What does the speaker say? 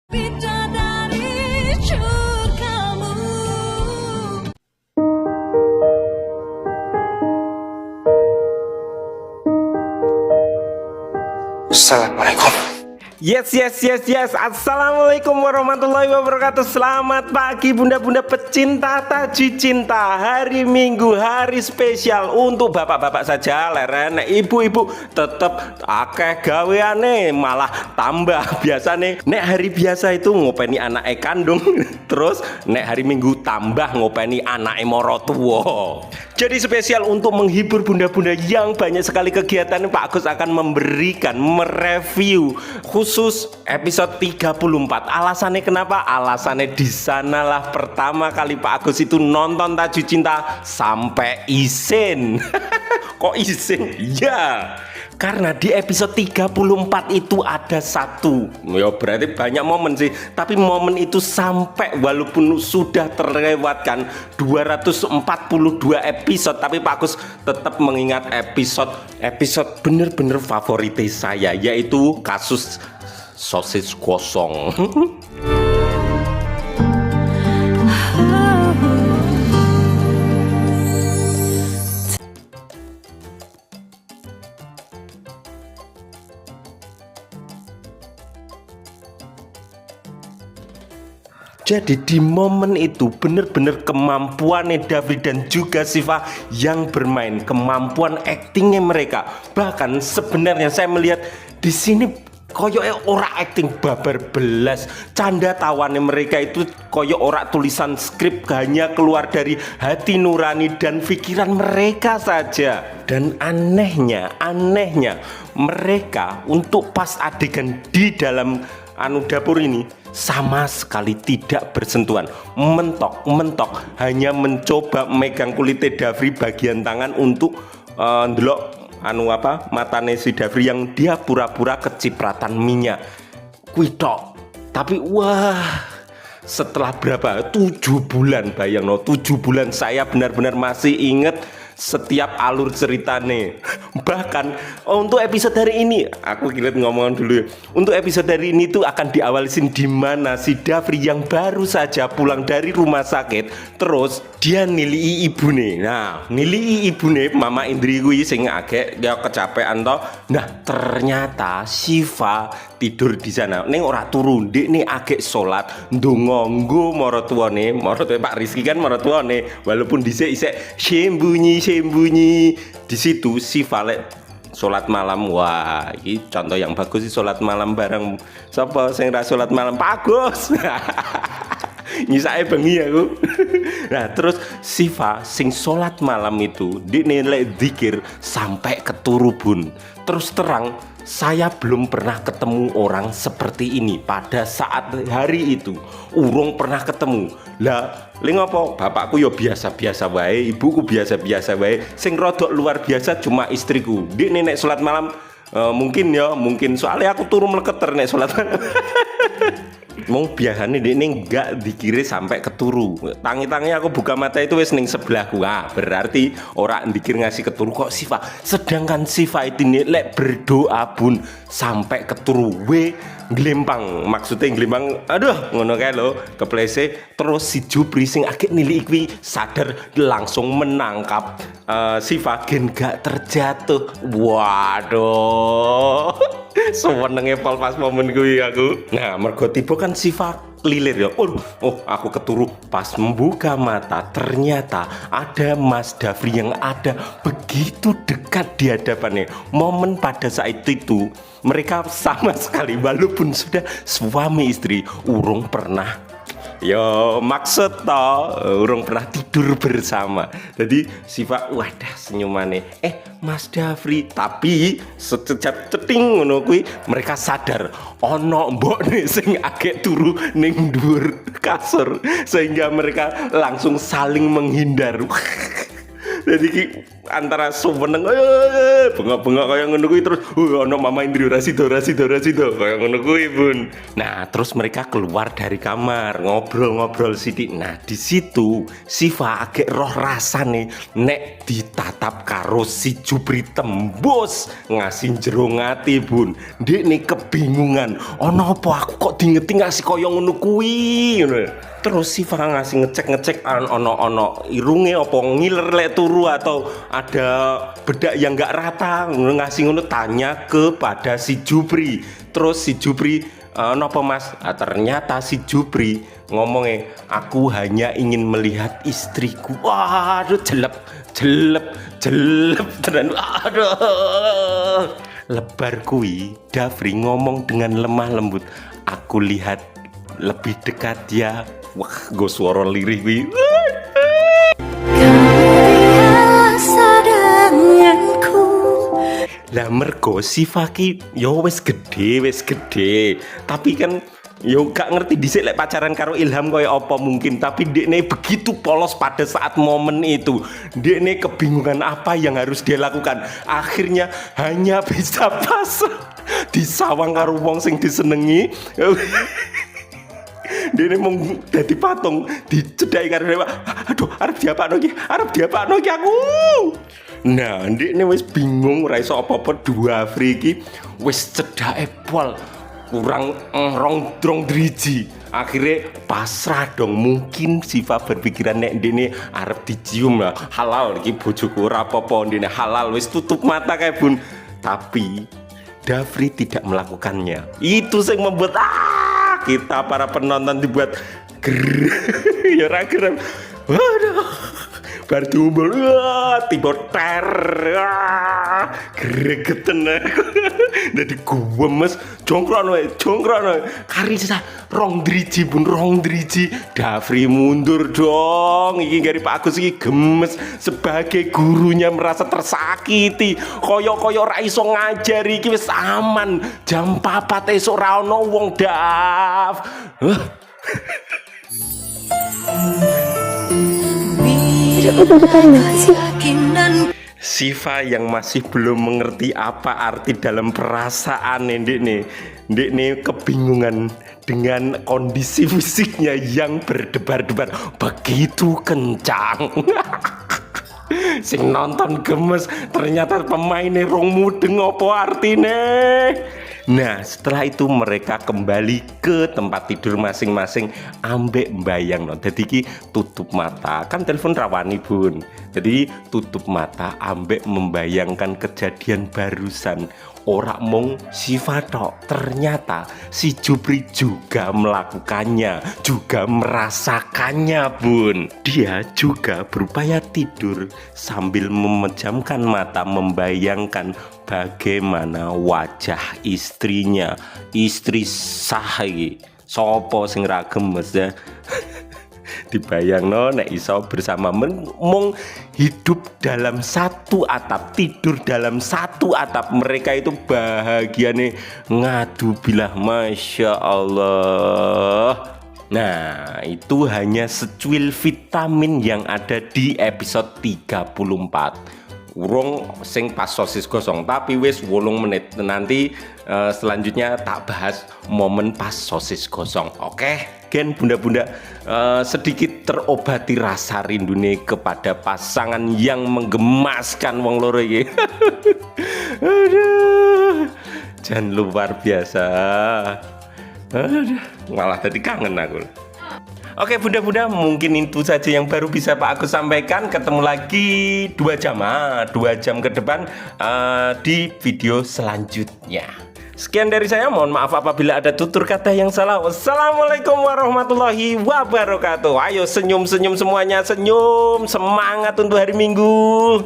Bidadari surgamu. Assalamualaikum. Yes. Assalamualaikum warahmatullahi wabarakatuh. Selamat pagi bunda-bunda pecinta taji cinta. Hari Minggu, hari spesial untuk bapak-bapak saja. Leren ibu-ibu tetep akeh gaweane, malah tambah biasa nih. Nek hari biasa itu ngopeni anak kandung. Terus nek hari Minggu tambah ngopeni anak moro tuwa. Jadi spesial untuk menghibur bunda-bunda yang banyak sekali kegiatan, Pak Agus akan memberikan mereview khusus episode 34. Alasannya kenapa? Alasannya di sanalah pertama kali Pak Agus itu nonton Taji Cinta sampai isin. Kok isin? Ya, karena di episode 34 itu ada satu, ya berarti banyak momen sih, tapi momen itu sampai walaupun sudah terlewatkan 242 episode, tapi Pak Agus tetap mengingat episode bener-bener favorit saya, yaitu kasus sosis kosong. Jadi di momen itu bener-bener kemampuannya Davri dan juga Siva yang bermain, kemampuan aktingnya mereka. Bahkan sebenarnya saya melihat di sini koyo ora acting babar belas, canda tawane mereka itu koyo ora tulisan skrip, hanya keluar dari hati nurani dan pikiran mereka saja. Dan anehnya mereka untuk pas adegan di dalam dapur ini sama sekali tidak bersentuhan, mentok hanya mencoba megang kulitnya Davri bagian tangan untuk ndelok matane si Davri yang dia pura-pura kecipratan minyak kuitok. Tapi wah, setelah berapa 7 bulan, bayang 7 bulan saya benar-benar masih inget setiap alur ceritanya. Bahkan untuk episode hari ini, aku kira ngomong dulu ya. Untuk episode hari ini tuh akan diawalisin di mana si Davri yang baru saja pulang dari rumah sakit, terus dia nilai ibune. Nah, nilai ibune Mama Indri kuwi sing agek dia kecapean toh. Nah, ternyata Siva tidur di sana. Ning ora turu, ndek nih agek salat ndonga nggo maratuwane Pak Rizky kan maratuwane, walaupun dhisik-isik sembunyi di situ Siva lek salat malam. Wah, ini contoh yang bagus sih, salat malam bareng sapa sing ra salat malam, Pak Agus. Nyisake bengi aku. Nah, terus Siva sing salat malam itu dinilai zikir sampai keturu bun. Terus terang, saya belum pernah ketemu orang seperti ini pada saat hari itu. Urung pernah ketemu. Lah, lha ngopo? Bapakku yo biasa-biasa wae, ibuku biasa-biasa wae. Sing rodok luar biasa cuma istriku. Dik nek salat malam mungkin soalnya aku turu meleketer nek salat malam. Mau biasanya dia nggak dikira sampai keturu. Tangi-tangi aku buka mata itu wes ning sebelahku. Berarti orang dikir ngasih keturu kok Siva. Sedangkan Siva itu lek berdoa bun sampai keturu. Glempang, maksudnya glempang. Aduh, ngono kae lho, keplese. Terus si Jupri sing agak nili ikwi sadar langsung menangkap Siva gen gak terjatuh. Waduh. Senenge pol pas momen kuwi aku. Nah, mergo tiba kan Siva lilir ya. Oh, aku keturu. Pas membuka mata ternyata ada Mas Davri yang ada begitu dekat di hadapannya. Momen pada saat itu mereka sama sekali walaupun sudah suami istri urung pernah maksud toh urung pernah tidur bersama. Jadi Siva wadah senyumane Mas Davri, tapi sejak ceting ngono kuwi mereka sadar ono mbokne sing agek turu ning dhuwur kasur, sehingga mereka langsung saling menghindar. Jadi antara suweneng bengok-bengok kaya ngono kuwi terus ono Mama Indri rasido kaya ngono kuwi Bun. Nah terus mereka keluar dari kamar ngobrol-ngobrol sithik. Nah di situ Siva agak roh rasane nek ditatap karo si Jupri tembus ngasih jero ngati Bun. Ndekne kebingungan ono apa aku kok diingeti ngasih kaya ngono kuwi ngono. Terus Siva ngasih ngecek ono irunge apa ngiler lek turu atau ada bedak yang nggak rata ngasih ngono tanya kepada si Jupri. Terus si Jupri nopo Mas? Ternyata si Jupri ngomongnya aku hanya ingin melihat istriku. Waduh jelep tenan. Aduh. Lebar kui Dafri ngomong dengan lemah lembut. Aku lihat lebih dekat ya. Wah, gue suara lirih wi. Biasa denganku. Lah mergo Siva ki yo wis gede. Tapi kan yo gak ngerti dhisik lek pacaran karo Ilham kaya apa mungkin, tapi dekne begitu polos pada saat momen itu. Dekne kebingungan apa yang harus dia lakukan. Akhirnya hanya bisa pasrah disawang karo wong sing disenengi. Dia mau jadi patung dicedai karena aduh arep diapakno ki aku. Nah ndekne wis bingung ora iso apa-apa dua friki wis cedake pol kurang rong driji. Akhirnya pasrah dong. Mungkin Siva berpikiran nek ndekne arep dicium lah halal iki bojoku ora apa-apa ndekne halal wis tutup mata kayak Bun. Tapi Dafri tidak melakukannya. Itu yang membuat kita para penonton dibuat ya ra gerem. Waduh. Bar diumbul tiba ter. Gregeten aku. Dadi gemes jongkrono. Karisa rong driji Bun, rong driji. Dafri mundur dong. Iki gari Pak Agus iki gemes sebagai gurunya merasa tersakiti. Koyo ra iso ngajari iki wis aman. Jam 4 esuk ra ono wong Daf. Siva yang masih belum mengerti apa arti dalam perasaan ndekne kebingungan dengan kondisi fisiknya yang berdebar-debar begitu kencang. Sing nonton gemes ternyata pemainnya rong mudeng apa artine. Nah setelah itu mereka kembali ke tempat tidur masing-masing ambek mbayang no. Jadi ki tutup mata kan telepon rawani Bun. Jadi tutup mata ambek membayangkan kejadian barusan. Ora mung Siva tok, ternyata si Jupri juga melakukannya, juga merasakannya Bun. Dia juga berupaya tidur sambil memejamkan mata membayangkan bagaimana wajah istrinya. Istri sah iki. Sopo sing ra gemes ya. Dibayangno nek iso bersama mung hidup dalam satu atap, tidur dalam satu atap, mereka itu bahagiane ngadu bilah Masya Allah. Nah itu hanya secuil vitamin yang ada di episode 34. Urung sing pas sosis gosong, tapi wis 8 menit nanti selanjutnya tak bahas momen pas sosis gosong. Oke, Gen bunda-bunda sedikit terobati rasa rindu nih kepada pasangan yang menggemaskan wong loro iki. Aduh, jangan luar biasa. Aduh, malah tadi kangen aku. Oke bunda-bunda, mungkin itu saja yang baru bisa Pak Agus sampaikan. Ketemu lagi 2 jam ke depan di video selanjutnya. Sekian dari saya, mohon maaf apabila ada tutur kata yang salah. Wassalamualaikum warahmatullahi wabarakatuh. Ayo senyum-senyum semuanya, senyum, semangat untuk hari Minggu.